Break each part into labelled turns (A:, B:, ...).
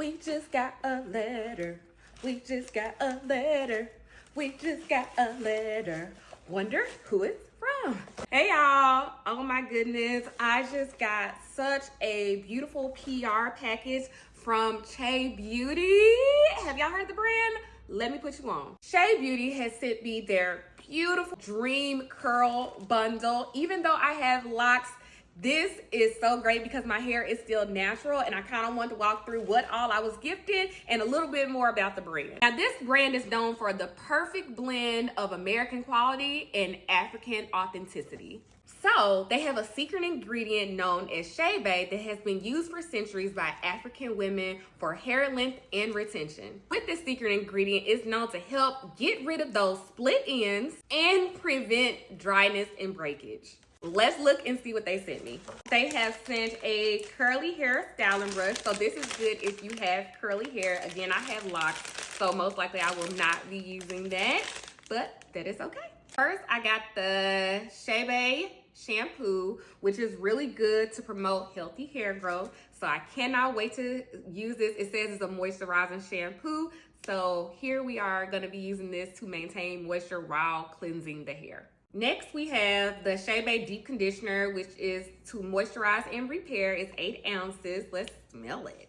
A: We just got a letter. We just got a letter. We just got a letter. Wonder who it's from. Hey y'all. Oh my goodness. I just got such a beautiful PR package from chebeauty. Have y'all heard the brand? Let me put you on. Chebeauty has sent me their beautiful dream curl bundle. Even though I have locks, this is so great because my hair is still natural, and I kind of want to walk through what all I was gifted and a little bit more about the brand. Now, this brand is known for the perfect blend of American quality and African authenticity. So they have a secret ingredient known as chebeauty that has been used for centuries by African women for hair length and retention. With this secret ingredient, it's known to help get rid of those split ends and prevent dryness and breakage. Let's look and see what they sent me. They have sent a curly hair styling brush. So this is good if you have curly hair. Again, I have locks, so most likely I will not be using that, but that is okay. First, I got the chebeauty shampoo, which is really good to promote healthy hair growth. So I cannot wait to use this. It says it's a moisturizing shampoo. So here we are going to be using this to maintain moisture while cleansing the hair. Next, we have the chebeauty deep conditioner, which is to moisturize and repair. It's 8 ounces. Let's smell it.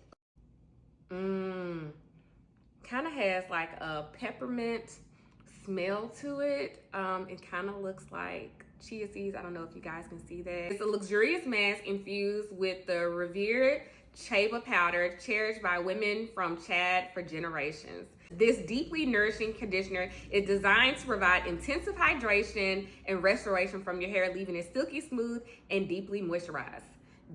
A: Kind of has like a peppermint smell to it. It kind of looks like chia seeds. I don't know if you guys can see that. It's a luxurious mask infused with the revered chebeauty powder, cherished by women from Chad for generations. This deeply nourishing conditioner is designed to provide intensive hydration and restoration from your hair, leaving it silky smooth and deeply moisturized.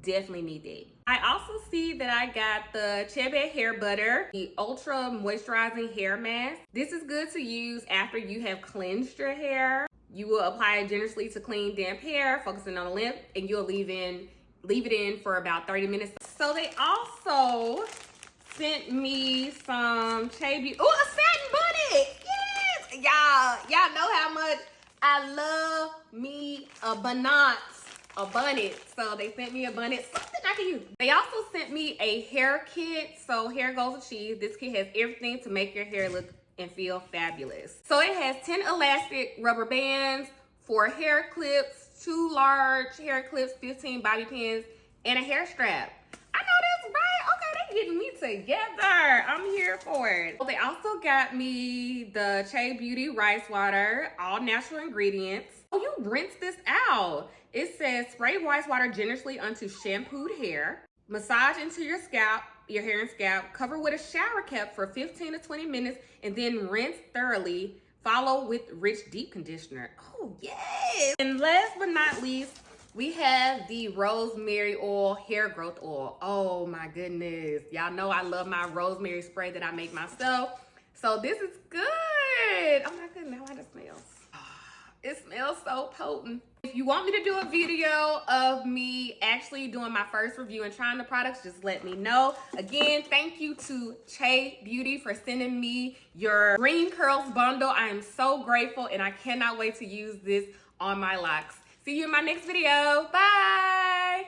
A: Definitely need that. I also see that I got the chebeauty hair butter, the ultra moisturizing hair mask. This is good to use after you have cleansed your hair. You will apply it generously to clean damp hair, focusing on the length, and you'll leave it in for about 30 minutes. So they also sent me some chebeauty. Oh, a satin bunny! Yes! Y'all know how much I love me a bonnet. So they sent me a bonnet, something I can use. They also sent me a hair kit. So here goes a cheese. This kit has everything to make your hair look and feel fabulous. So it has 10 elastic rubber bands, 4 hair clips, 2 large hair clips, 15 bobby pins, and a hair strap. I know that's right. Okay, they getting me together. I'm here for it. Well, they also got me the chebeauty rice water, all natural ingredients. Oh, you rinse this out. It says spray rice water generously onto shampooed hair, massage into your scalp, your hair and scalp, cover with a shower cap for 15 to 20 minutes, and then rinse thoroughly. Follow with rich deep conditioner. Oh, yes. And last but not least, we have the rosemary oil hair growth oil. Oh my goodness. Y'all know I love my rosemary spray that I make myself. So this is good. Oh my goodness, how it smells. It smells so potent. If you want me to do a video of me actually doing my first review and trying the products, just let me know. Again, thank you to chebeauty for sending me your Green Curls bundle. I am so grateful, and I cannot wait to use this on my locks. See you in my next video. Bye.